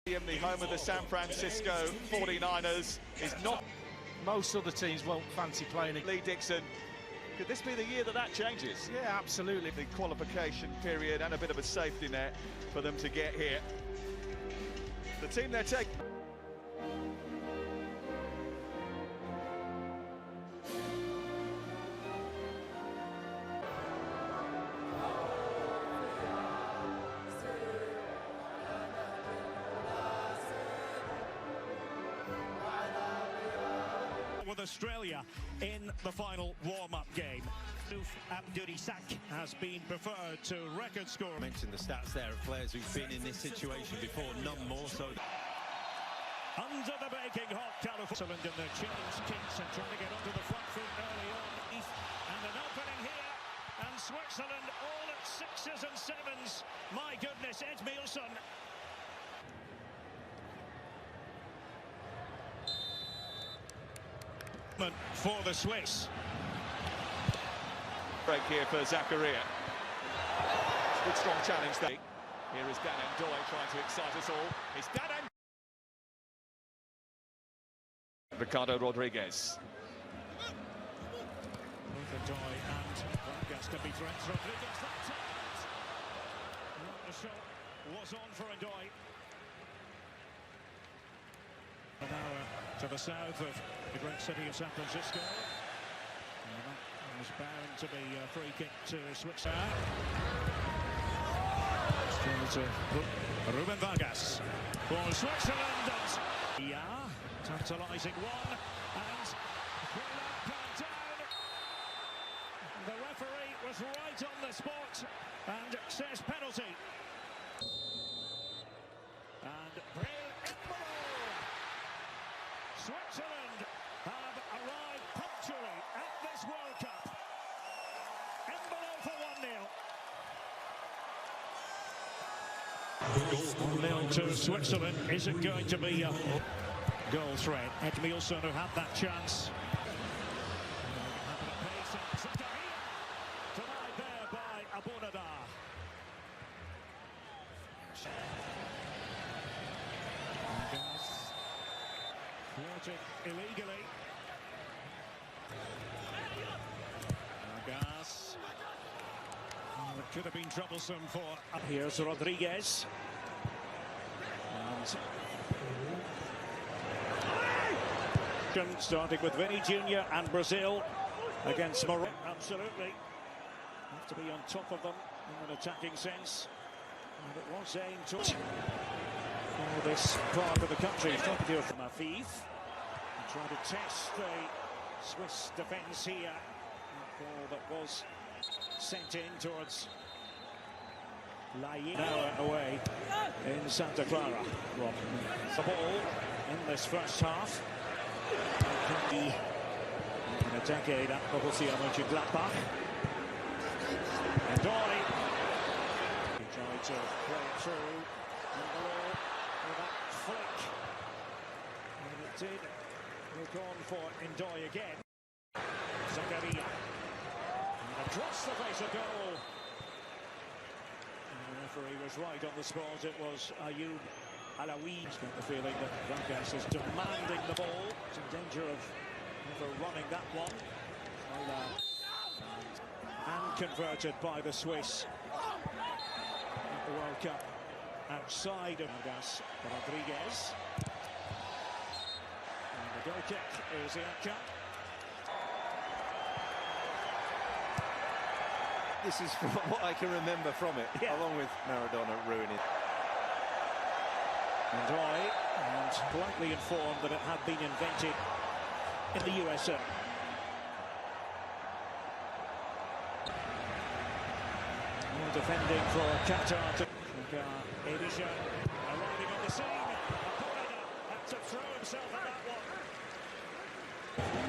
The home of the San Francisco 49ers is not... Most other teams won't fancy playing it. Lee Dixon, could this be the year that changes? Yeah, absolutely. The qualification period and a bit of a safety net for them to get here. The team they're taking... with Australia in the final warm-up game. Abdurisak has been preferred to record score. I mentioned the stats there of players who've been in this situation before, none more so. Under the baking hot California in the change kicks and trying to get onto the front foot early on. And an opening here, and Switzerland all at 6s and 7s. My goodness, Ed Mielson. For the Swiss. Break here for Zakaria. Good strong challenge there. Here is Dan Ndoye trying to excite us all. It's Dan Ricardo Rodriguez. Both Ndoye and Vargas can be threats. Rodriguez, that's it! The shot was on for Ndoye. An hour to the south of the great city of San Francisco. And that was bound to be a free kick to Switzerland. Still to Ruben Vargas for Switzerland. Yeah, tantalising one. And down. The referee was right on the spot and says penalty. And Switzerland have arrived punctually at this World Cup. Embolo for 1-0. 1-0 to Switzerland isn't going to be a goal threat. Ed Mielson who had that chance. Denied there by Abunadar. Floating illegally. Vargas. Oh, it could have been troublesome for... Here's Rodriguez. And starting with Vinny Jr. and Brazil against Morocco. Absolutely. Have to be on top of them in an attacking sense. And it was aimed to... For this part of the country, top deal from Afif. Trying to test the Swiss defence here. A ball that was sent in towards now away in Santa Clara. The ball in this first half. In a decade at Borussia Mönchengladbach. Ndoye. He tried to play it through. With that flick. And it did look on for Ndoye again. Zakaria. And across the face of goal. And the referee was right on the spot. It was Ayoub Alaoui. He's got the feeling that Vargas is demanding the ball. He's in danger of overrunning that one. And converted by the Swiss at the World Cup. Outside of Vargas, Rodriguez. And the goal kick is the outcome. This is what I can remember from it, along with Maradona ruining. Ndoye, and politely informed that it had been invented in the USA. Defending for Qatar. Edisha arriving on the scene. Had to throw himself at that one.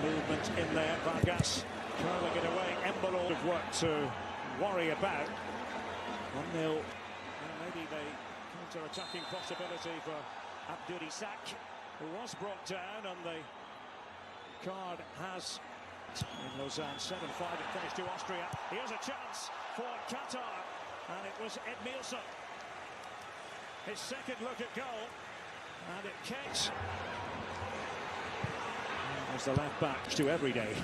Movement in there. Vargas curling it away. Embolo of work to worry about. 1-0. Maybe the counter-attacking possibility for Abdurisak, who was brought down, and the card has in Lausanne 7-5. It finished to Austria. Here's a chance for Qatar, and it was Ed Mielson. His second look at goal. And it kicks. There's the left back to every day.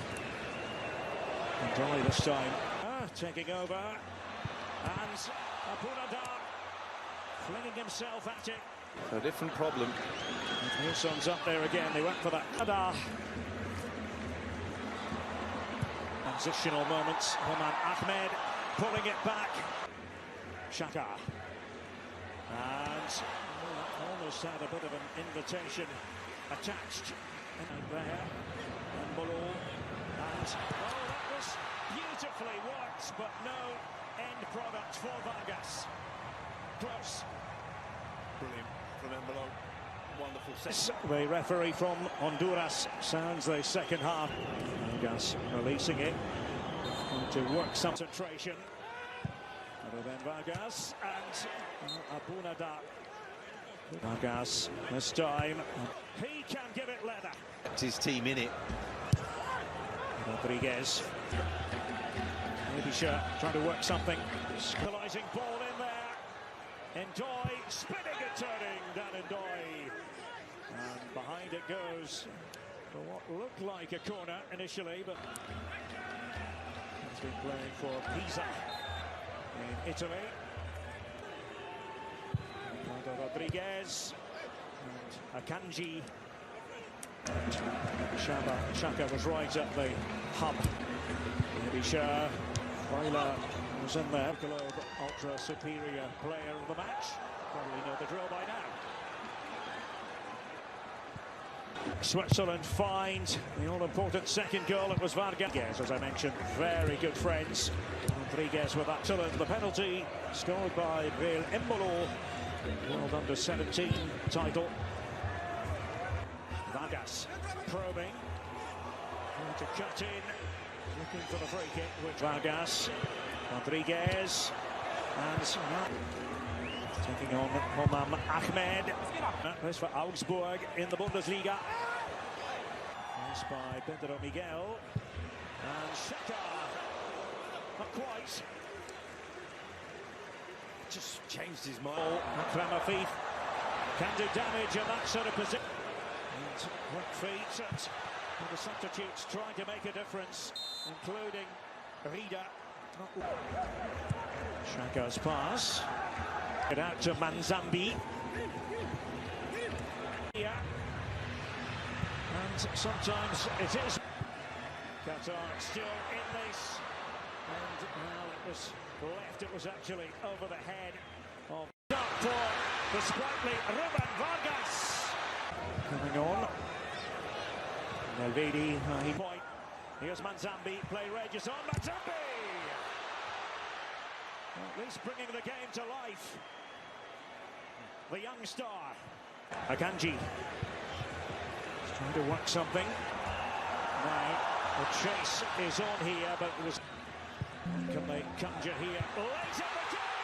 And Dolly this time. Taking over. And Abunadar flinging himself at it. A different problem. Nilsson's up there again. They went for that. Transitional moments. Oman Ahmed pulling it back. Shaka. And almost had a bit of an invitation attached. And there. And Molo. And that was beautifully worked, but no end product for Vargas. Close. Brilliant from Embolo. Wonderful set. The referee from Honduras sounds the second half. Vargas releasing it. Going to work some concentration. Other than Vargas and Abunadar. Vargas this time. He can give it leather. Kept his team in it. Rodriguez. Maybe sure trying to work something. Equalising ball in there. Ndoye spinning and turning down Ndoye. And behind it goes for what looked like a corner initially, but he's been playing for Pisa in Italy. Ricardo Rodriguez and Akanji. Shaka was right at the hub. Maybe sure Weiler was in there. Globe ultra superior player of the match. Probably know the drill by now. Switzerland find the all-important second goal. It was Vargas. Yes, as I mentioned, very good friends. Rodriguez with excellent. The penalty scored by Vil Embolo. World Under-17 title. Vargas probing. Trying to cut in. Looking for the free kick with Vargas. Rodriguez. And taking on Oman Ahmed. This for Augsburg in the Bundesliga. This by Pedro Miguel. And Shaka. Not quite. Just changed his mind. Akram Afif can do damage in that sort of position. And quick feet and the substitutes trying to make a difference, including Rida. Shaka's pass. Get out to Manzambi. Yeah. And sometimes it is. Qatar still in this. And well, it was left. It was actually over the head of for the sprightly Ruben Vargas. Coming on. Nelvedi, point. Here's Manzambi. Play Regis on Manzambi. At least bringing the game to life. The young star. Akanji. He's trying to work something. Now the chase is on here, but it was. Can they conjure here? Lays up the goal!